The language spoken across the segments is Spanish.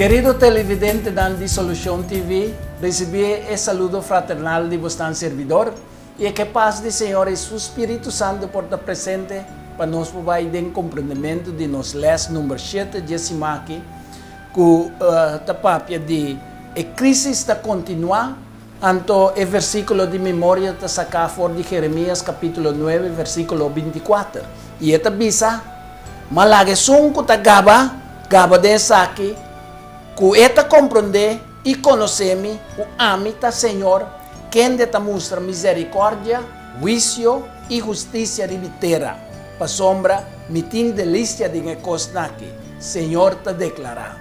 Querido televidente de Solución TV, recibí el saludo fraternal de vuestro servidor y que paz del Señor y su Espíritu Santo por estar presente para nos proveer el comprendimiento de nos les número 7 de Simaki, que tapapia de a crisis está continua, anto el versículo de memoria está sacado fuera de Jeremías capítulo 9, versículo 24. Y esta bisa, malage sun que gaba de saki, que esta comprende y conocemi, o amita Señor, quien de ta muestra misericordia, juicio y justicia ribitera, pa sombra, mitin delicia de cosnaki, Señor te declara.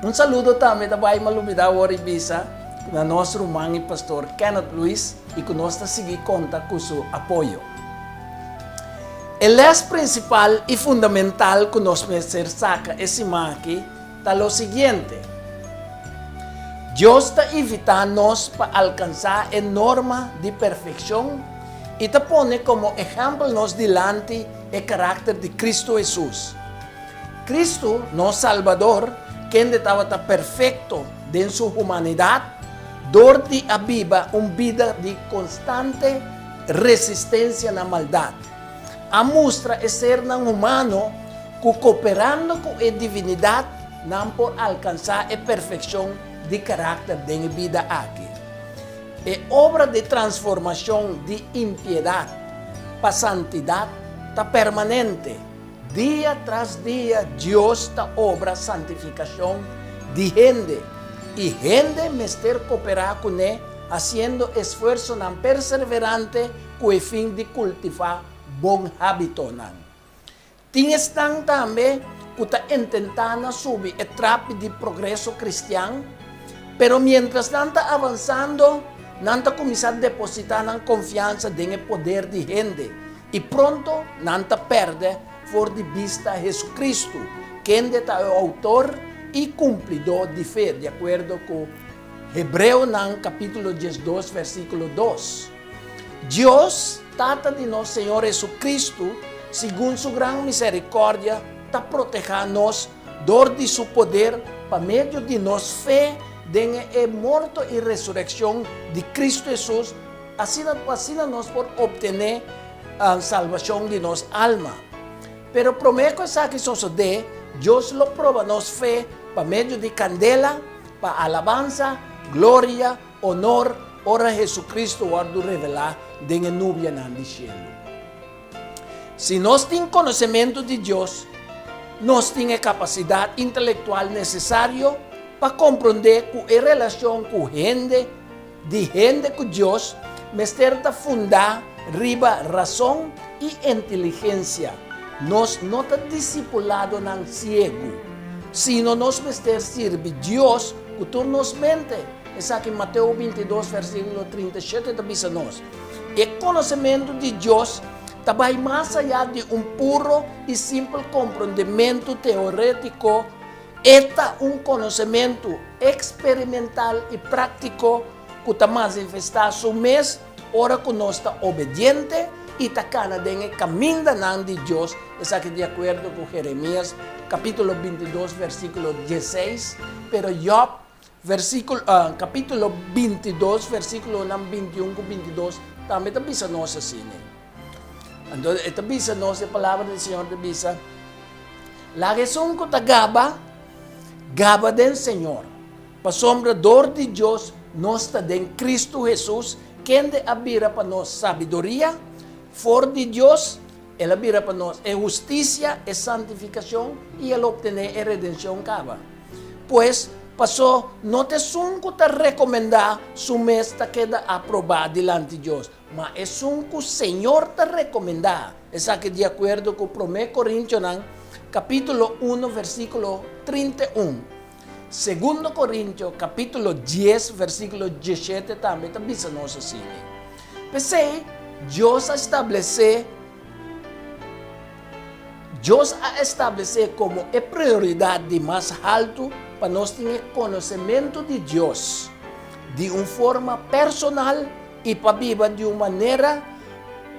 Un saludo también a malumida Oribisa, a nuestro hermano y pastor Kenneth Luis, y que nos sigue conta con su apoyo. El es principal y fundamental que nos merecer saca ese maqui está lo siguiente. Dios está invitándonos para alcanzar la norma de perfección y te pone como ejemplo nos delante el carácter de Cristo Jesús. Cristo, nuestro Salvador, quien estaba perfecto en su humanidad, dorti aviva una vida de constante resistencia a la maldad. A mostra el ser humano que cooperando con la divinidad no por alcanzar la perfección de carácter de la vida aquí. Es obra de transformación de impiedad para santidad está permanente. Día tras día Dios está obra santificación de gente y gente mester cooperar con él haciendo esfuerzo tan perseverante con el fin de cultivar buen hábito. Tienes también que está intentando subir el trapo de progreso cristiano, pero mientras está avanzando, no está comenzando a depositar confianza en el poder de gente y pronto no está perde por de vista a Jesucristo, quien es el autor y cumplidor de fe, de acuerdo con Hebreos capítulo 12, versículo 2. Dios trata de nuestro Señor Jesucristo, según su gran misericordia, está protegiéndonos de su poder por medio de nuestra fe en el muerto y resurrección de Cristo Jesús, así nos por obtener salvación de nuestra alma. Pero prometo que sucede, Dios lo prueba nuestra fe por medio de candela, para alabanza, gloria, honor, ora Jesucristo guardo revelar de la nubia del cielo. Si nos tenemos conocimiento de Dios, nos tenemos capacidad intelectual necesaria para comprender que la relación con gente con Dios está fundada riba razón y inteligencia. Nos no está discipulado en ciego, sino nos sirve Dios que tú nos mente. Es aquí en Mateo 22, versículo 37, dice nos. El conocimiento de Dios va más allá de un puro y simple comprendimiento teórico. Este es un conocimiento experimental y práctico que está manifestado su mes, ahora que nos está obediente y está en el camino de Dios. Es aquí de acuerdo con Jeremías capítulo 22, versículo 16, pero Job capítulo 22, versículo 21 y 22, también te dice nos así. Entonces, esta dice nos la palabra del Señor te dice, la razón que te gaba del Señor, para sombrador de Dios, nos está en Cristo Jesús, quien de abira para nos sabiduría, for de Dios, Él abira para nos justicia, santificación y el obtener redención gaba. Pues, pasó, no te son que te recomendar su mes te queda aprobada delante de Dios, mas es un que el Señor te recomenda. Es aquí de acuerdo con 1 Corintios capítulo 1, versículo 31. 2 Corintios capítulo 10, versículo 17 también te dice nos así. Pues Dios ha establecido como prioridad de más alto para nos tener conocimiento de Dios de una forma personal y para vivir de una manera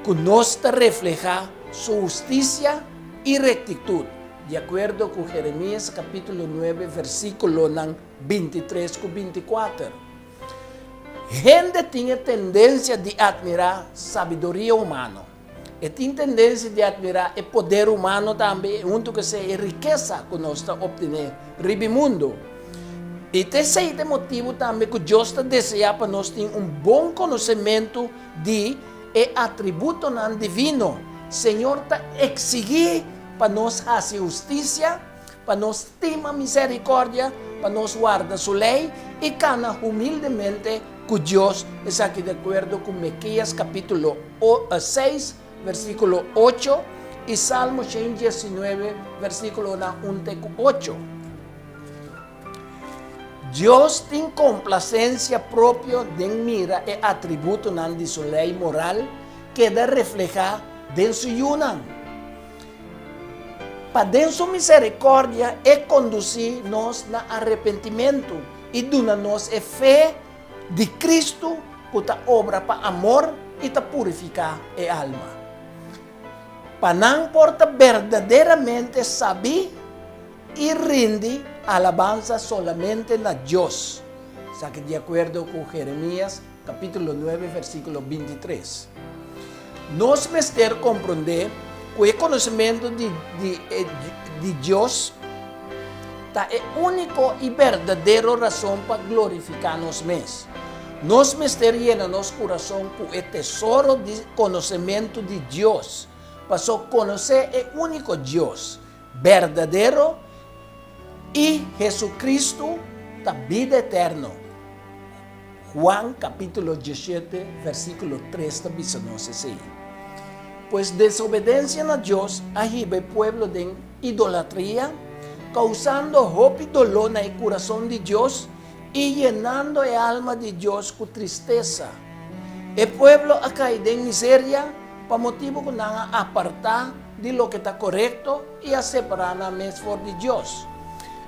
que nos refleja su justicia y rectitud. de acuerdo con Jeremías capítulo 9, versículo 23 con 24. Gente tiene tendencia de admirar sabiduría humana. E tiene tendencia de admirar el poder humano também, junto com a riqueza que nós estamos obtendo no mundo. E esse é o motivo também que Deus está desejando para nós ter bom conhecimento de atributo divino. Senhor está exigindo para nós fazer justiça, para nós ter misericórdia, para nós guardar sua lei e cana humildemente que Deus está aqui de acordo com Miqueias capítulo 6, versículo 8 y Salmo 119, versículo 1-8. Dios tiene complacencia propia de mira e atributo de su ley moral que debe reflejar en su yunan. Para su misericordia e conducirnos al arrepentimiento y darnos fe de Cristo que ta obra para amor y ta purificar el alma. Para não importa verdadeiramente saber e rende alabanza solamente na Deus. Está de acordo com Jeremias, capítulo 9, versículo 23. Nós mestre compreender que o conhecimento de Deus é a única e verdadeira razão para glorificar nós mesmos. Nós mestre llena nosso coração com o tesouro de conhecimento de Deus. Para conhecer o único Deus verdadeiro e Jesucristo da vida eterna. Juan capítulo 17, versículo 3 também nos assim. Pues desobediencia a Deus arriba o pueblo de idolatria, causando hope e dolor no coração de Deus e llenando a alma de Deus com tristeza. O pueblo ha caído em miséria para motivo que não apartar de lo que está correcto y a separar a mejor de Dios.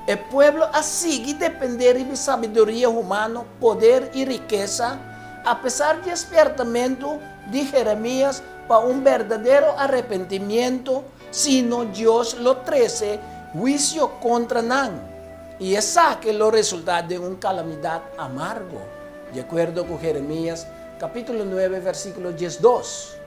El pueblo a seguir depender de sabiduría humana, poder y riqueza, a pesar de despertamento de Jeremías para un verdadero arrepentimiento, sino Dios lo trece juicio contra nan y saque los resultados de una calamidad amargo, de acuerdo con Jeremías capítulo 9, versículo 12.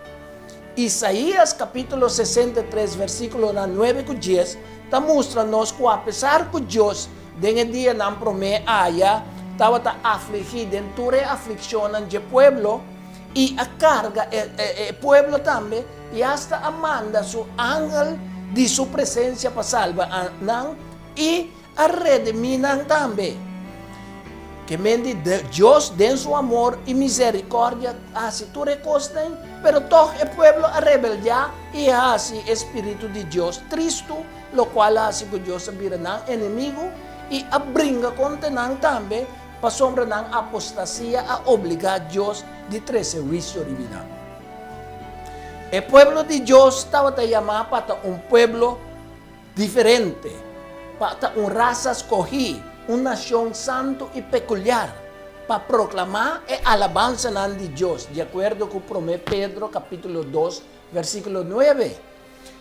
Isaías capítulo 63, versículo 9 e 10, está mostrando-nos que apesar que Deus, em dia não promete aya, estava afligido em toda a aflição do povo, e a carga, o povo também, e hasta manda seu ángel de sua presença para salvar, e a redimir também. Que mende Deus, de su amor y misericordia, hace todas cosas, pero todo el pueblo a rebeldear y hace espíritu de Dios triste, lo cual hace que Dios se vira enemigo y abringa contra también, para sombra apostasía a obligar a Dios de 13 juicio divino. El pueblo de Dios estaba llamado para un pueblo diferente, para una raza escogida, una nación santo y peculiar, para proclamar la alabanza de Dios, de acuerdo con 1 Pedro capítulo 2, versículo 9.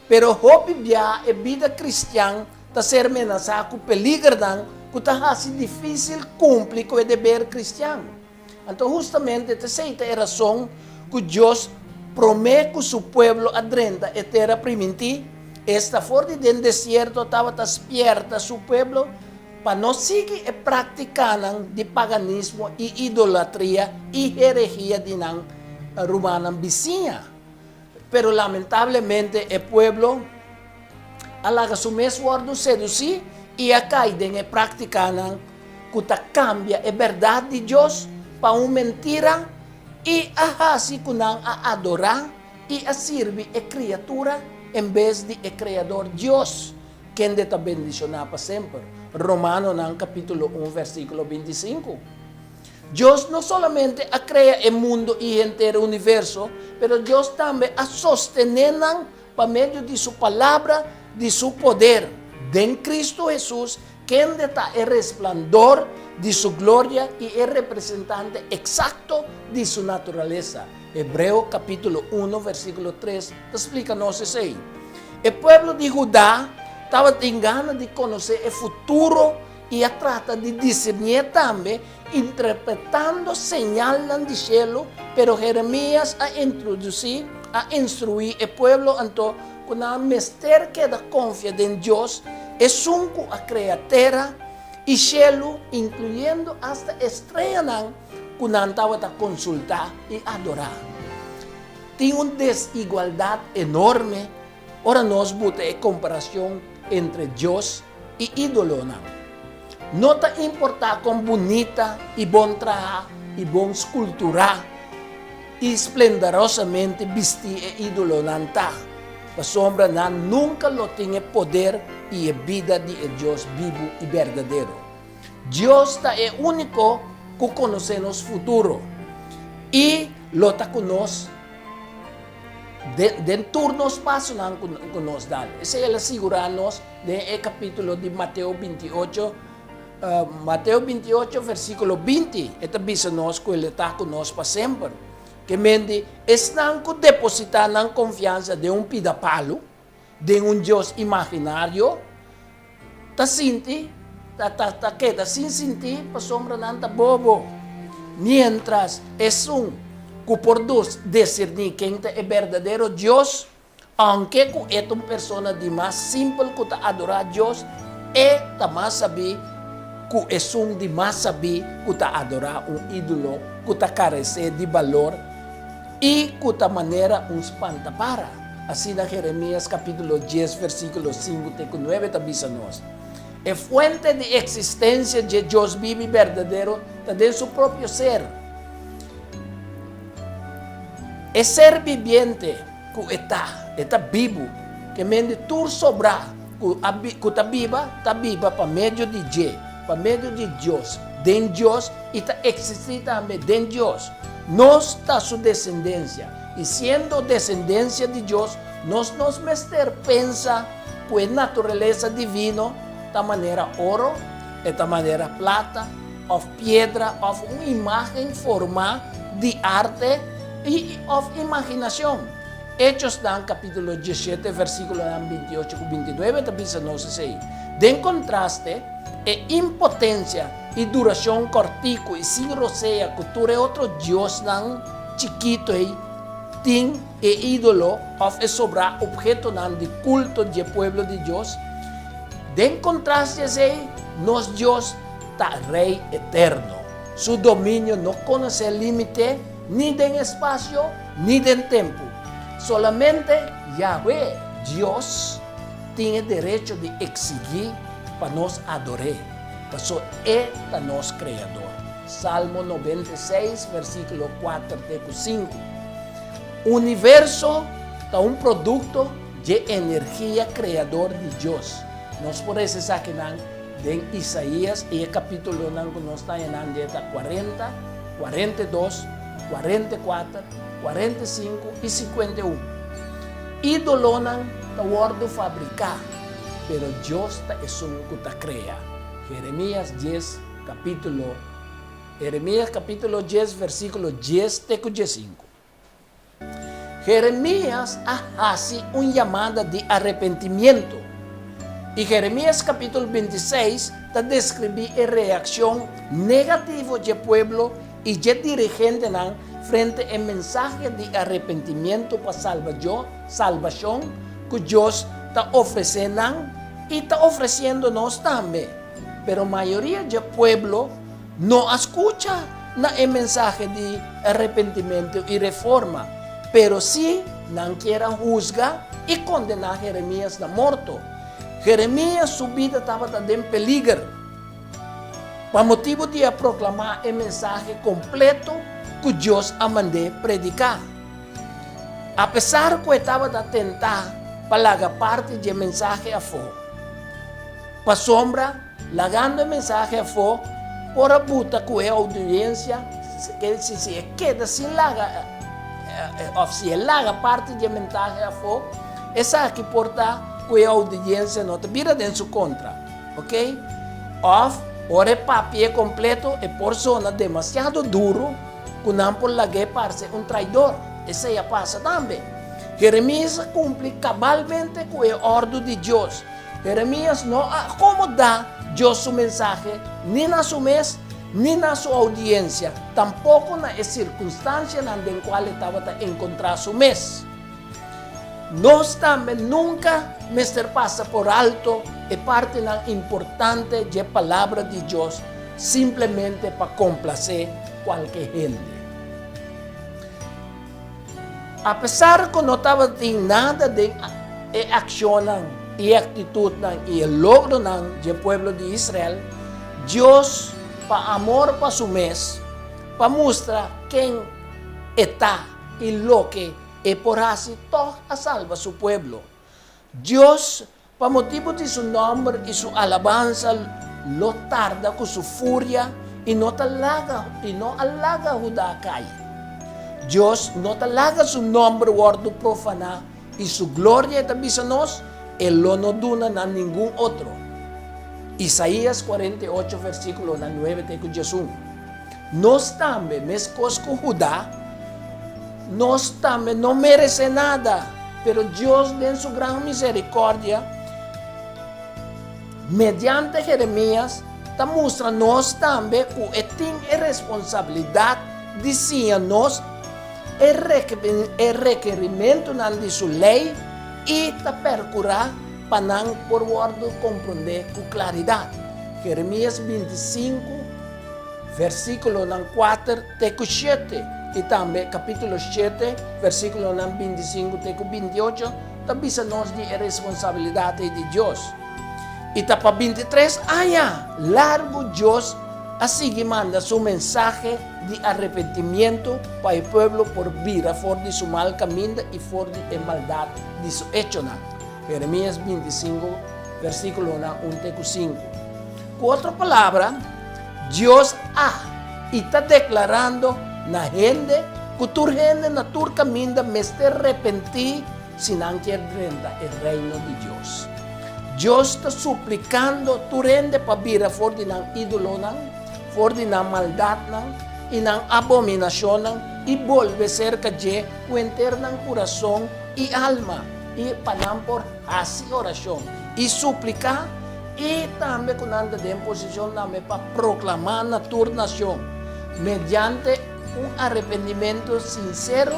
Pero ya la vida cristiana está ser amenazada con peligro, que está así difícil cumplir con el deber cristiano. Entonces justamente esta es la razón que Dios promete que su pueblo adrenta a tierra primitiva, esta fuerte del desierto estaba despierta su pueblo, para no seguir practicando de paganismo y idolatría y herejía de la romana vizinha. Pero lamentablemente el pueblo alaga su mesmo seducir y a caído en practicando que cambia la verdad de Dios para una mentira y así que a adorar y a servir a criatura en vez de el creador Dios, quien te bendicionar para siempre. Romanos capítulo 1, versículo 25. Dios no solamente ha creado el mundo y entero universo, pero Dios también ha sostenido por medio de su palabra, de su poder, en Cristo Jesús, quien está el resplandor de su gloria y el representante exacto de su naturaleza. Hebreo capítulo 1, versículo 3, explícanos así. El pueblo de Judá estava tem ganas de conhecer o futuro e trata de discernir também, interpretando señales do céu, pero Jeremias a introduzir, a instruir o povo, então, quando a mister que da confiança em Deus, é sunco a criatura e céu, incluindo hasta estrela, quando a estava a consultar e adorar. Tem uma desigualdade enorme. Ora, nós botamos a comparação entre Deus e ídolo. Não está importar com bonita e bom trabalho e bom escultura e esplendorosamente vestir o ídolo não está. A sombra não nunca lo tem poder e a vida de Deus vivo e verdadeiro. Deus é o único que conhece nosso futuro e lo está conosco. De turnos pasos não nos dá. Essa é a segurança do capítulo de Mateus 28, Mateus 28, versículo 20. Esta diz-nos que Ele está conosco para sempre. Que mente, estão depositando a confiança de pidapalo, de Deus imaginário, está sinti, está sem sentir, para sombra não está bobo. Mientras é que produz discernir quem é verdadeiro Deus, aunque é uma pessoa de mais simples que está adorar Deus, é também saber que é de mais saber que está adorar ídolo, que está carecer de valor e que está maneira espanta para. Assim na Jeremias capítulo 10, versículo 5 e 9 está dizendo-nos. A fonte de existência de Deus vivo e verdadeiro está dentro do seu próprio ser. É ser viviente que está vivo, que mente tudo sobrar, que está viva para meio de Deus, para meio de Deus, dentro de Deus e está existir também dentro de Deus. Nós está sua descendência e sendo descendência de Deus, nós mester pensa que a natureza divina, da maneira ouro, da maneira plata, ou pedra, ou uma imagem forma de arte e of imaginação. Hechos dan capítulo 17, versículo 28 e 29, diz-nos assim. De contraste, a impotência e duração cortico e sem roceia que tu é outro Deus não chiquito e tem e ídolo of sobrar objeto não de culto de povo de Deus. De contraste, nos Deus está rei eterno. Su domínio não conhece limite ni de espacio, ni de tempo. Solamente Yahweh, Dios, tiene derecho de exigir para nos adorar. Por eso es nuestro creador. Salmo 96, versículo 4 y 5. Universo es un producto de energía creador de Dios. Nos parece sacar en Isaías, y el capítulo que nos está en 40, 42, 44, 45 e 51. Idolonan está word fabricar, pero Deus é um que está crea. Jeremias 10, capítulo 10, versículo 10 e 15. Jeremias hace uma chamada de arrependimento. E Jeremias capítulo 26 está descrevendo a reação negativa do povo e de dirigente frente ao mensaje de arrependimento para salvação que Deus está oferecendo e está oferecendo nós também. Pero a maioria do povo não escuta o mensaje de arrependimento e reforma, pero sim não quer juzgar e condenar Jeremias na morte. Jeremias, sua vida estava em peligro. Por motivo de proclamar o mensagem completo que Deus a mandou predicar. Apesar que estava a tentar para parte do mensagem a fogo. Para sombra, lagando o mensagem a fogo, por a buta que a audiência, que se queda sem laga, ou se laga parte do mensagem a fogo, essa que porta que a audiência não te vira em sua contra. Ok? Ora o papel completo é persona demasiado duro que não por lagar para ser traidor. Isso já passa também. Jeremias cumpre cabalmente com a ordem de Deus. Jeremías no acomoda Dios su mensaje ni en su mes, ni en su audiencia, tampoco en la circunstancia en la cual estaba encontrar su mes. No obstante, nunca pasa por alto es parte importante de la palabra de Dios simplemente para complacer cualquier gente. A pesar que no estaba en nada de acción y actitud y el logro del pueblo de Israel, Dios, para amor para su mes, para mostrar quién está y lo que es por así todo a salva su pueblo. Dios, para motivo de su nombre y su alabanza, lo tarda con su furia y no halaga Judá cae. Dios no halaga su nombre guardo profanar y su gloria también nos, él lo no duna a ningún otro. Isaías 48, versículo 9 te Jesús. No obstante, mes con Judá, no obstante, no merece nada, pero Dios en su gran misericordia, mediante Jeremías, te muestra no obstante que tiene responsabilidad, decíanos, el requerimiento de su ley y te percurá para por guardo comprender con claridad. Jeremías 25, versículo 4, teco 7, y también capítulo 7, versículo 25, teco 28, también nos de responsabilidad de Dios. Y tapa 23, largo Dios así que manda su mensaje de arrepentimiento para el pueblo por vida, por de su mal camino y por de maldad de su hecho. Jeremías 25, versículo 1-5. Con otra palabra, Dios y está declarando na gente que tu gente na tu camino me esté arrepentir sin antes renda el reino de Dios. Dios está suplicando tu gente para vida por de ídolo, por de maldad y abominación y vuelve cerca de tu interno corazón y alma y para por así oración y suplicar y también con anda de posición para proclamar a tu nación mediante un arrepentimiento sincero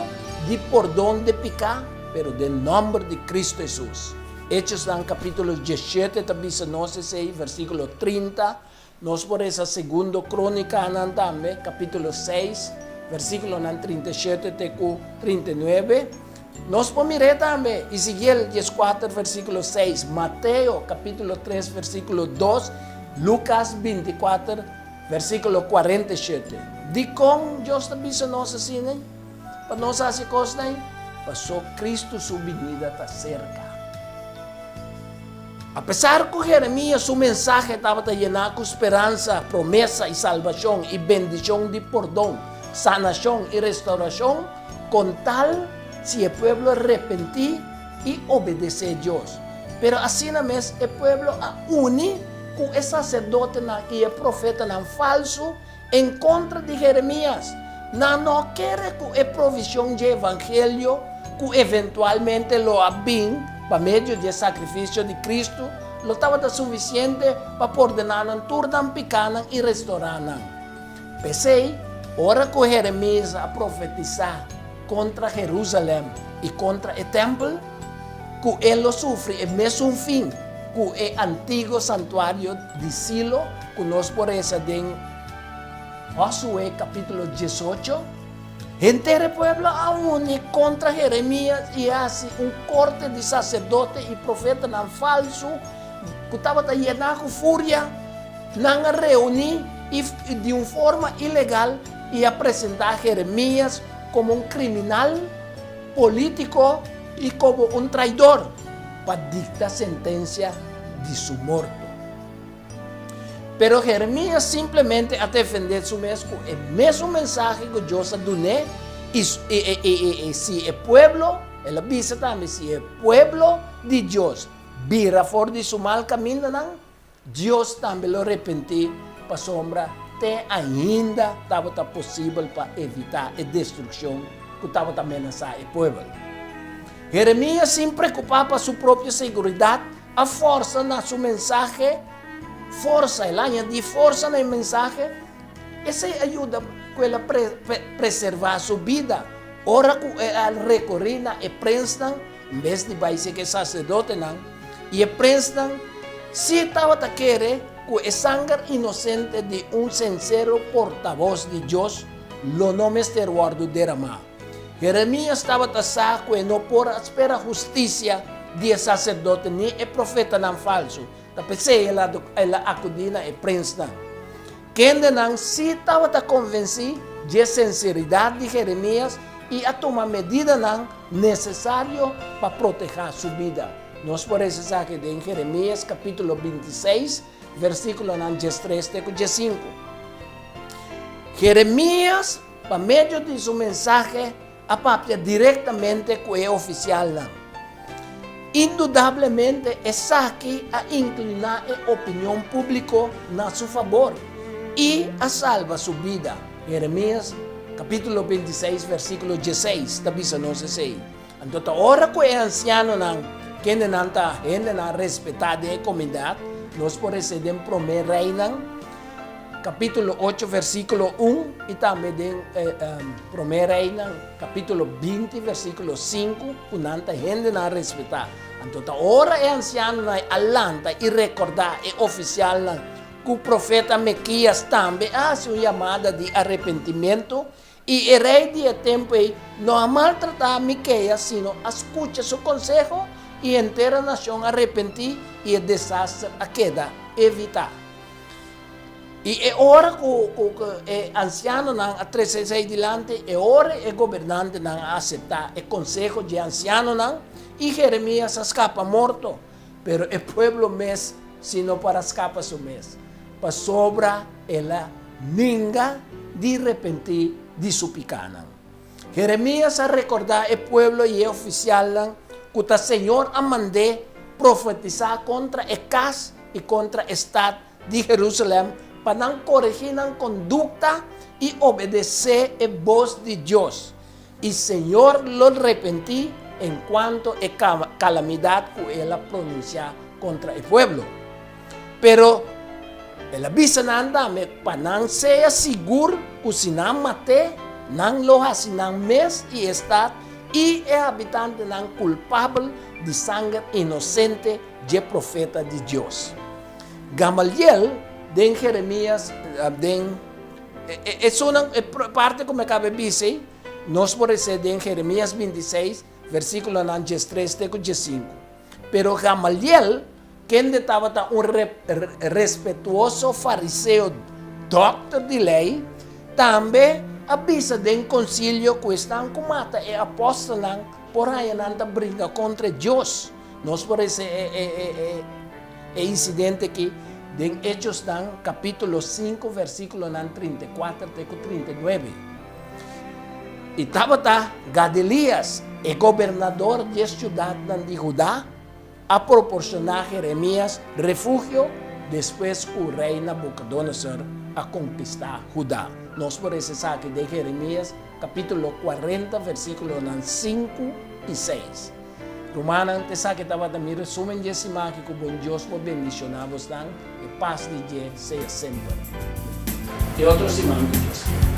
de perdón de pecado, pero del nombre de Cristo Jesús. Hechos en capítulo 17, también se nos 6, versículo 30. Nos por esa segunda crónica también, capítulo 6, versículo 37, 39. Nos por mirar también, Ezequiel 14, versículo 6, Mateo, capítulo 3, versículo 2, Lucas 24, versículo 47. Di con Dios también se nos así, para nos hacer cosas, pasó Cristo su venida está cerca. A pesar que Jeremías su mensaje estaba llenado con esperanza, promesa y salvación y bendición de perdón, sanación y restauración, con tal si el pueblo arrepentí y obedece a Dios. Pero así no es el pueblo une con el sacerdote y el profeta falso en contra de Jeremías. No quiere que la provisión de evangelio que eventualmente lo habían para medio del sacrificio de Cristo, lo estaba suficiente para ordenar turnan, picanan y restauraran. Pensé, ahora que Jeremías a profetizar contra Jerusalén y contra el templo, que él lo sufre el mismo fin que el antiguo santuario de Silo, que nos por eso en Josué capítulo 18, gente del pueblo aún contra Jeremías y hace un corte de sacerdote y profeta falso que estaba llenado de furia, a reunir y de una forma ilegal y a presentar a Jeremías como un criminal político y como un traidor para dictar sentencia de su muerto. Pero Jeremías simplemente a defender su mismo, el mismo mensaje que Dios doné y si el pueblo, él avisa también, si el pueblo de Dios vira fuera de su mal camino, Dios también lo arrepentí para sombra te ainda estaba posible para evitar la destrucción que estaba amenazando el pueblo. Jeremías, sin preocupar por su propia seguridad, a força na seu mensagem, força, ela añade força no mensagem, isso ajuda a ela preservar sua vida. Ora que ela recorrer na prensa, em vez de vai ser que sacerdote não, e a prensa, se estava a querer que o sangue inocente de sincero porta-voz de Deus, lo nome este guardo derramar. Jeremias estava a saber que não por esperar justiça de sacerdote nem profeta não falso. Tapos ela acudir na prensa. Quem não se estava a convencer de sinceridade de Jeremias e a tomar medida não necessário para proteger sua vida. Nós por isso aqui em Jeremias capítulo 26, versículo 3 até 5. Jeremias, por meio de sua mensagem, apapia diretamente com o oficial. Indudablemente, está aqui a inclinar a opinião pública na seu favor e a salva sua vida. Jeremias, capítulo 26, versículo 16, tabisa não se sei. Então, a hora que o anciano que não está respeitado a comunidade, nós podemos ser em primeiro reino, capítulo 8, versículo 1, e também em 1 Reina, capítulo 20, versículo 5, que não tem gente a respeitar. Então, ora é anciano alanta e recordar é oficial que o profeta Mequias também faz uma chamada de arrependimento e o rei de tempo não a maltratar Miqueias, sino escuta seu conselho e inteira nação arrepentir e o desastre a queda evitar. E é hora que o anciano não atrasar dilante, é hora que o governante não aceitar o conselho de anciano não, e Jeremias escapa morto, pero o povo mês, sino para escapar seu mês, para sobra ela ninga de arrepentir de sua picana. Jeremias a recordar o povo e o oficial que o Senhor a mandou profetizar contra a casa e contra o estado de Jerusalém, para não corrigir a conduta e obedecer a voz de Deus. E o Senhor lo arrepentiu enquanto a calamidade que ela pronuncia contra o povo. Pero, ela avisa na andame para não ser seguro que se não mate, não lo hace não mês e estado, e o habitante não culpável de sangue inocente de profeta de Deus. Gamaliel, de Jeremias, é uma parte como acabei de dizer, nós podemos ser de Jeremias 26, versículo 3 até 5. Pero Gamaliel, quem estava respetuoso fariseu, doctor de lei, também avisa de concílio que estão com mata e apóstolos, por aí não brinca contra Deus. Nós podemos ser incidente que em Hechos capítulo 5, versículo 34 até 39. E estava Gadelias, o governador de cidade de Judá, a proporcionar a Jeremias refúgio depois que o rei Nabucodonosor a conquistar Judá. Nós podemos saber de Jeremias, capítulo 40, versículo 5 e 6. Romana, te sabe que estava também resumen de esse imagem que o bom Deus pode bendicionar-vos e paz de Deus seja sempre. E outros irmãos de Deus.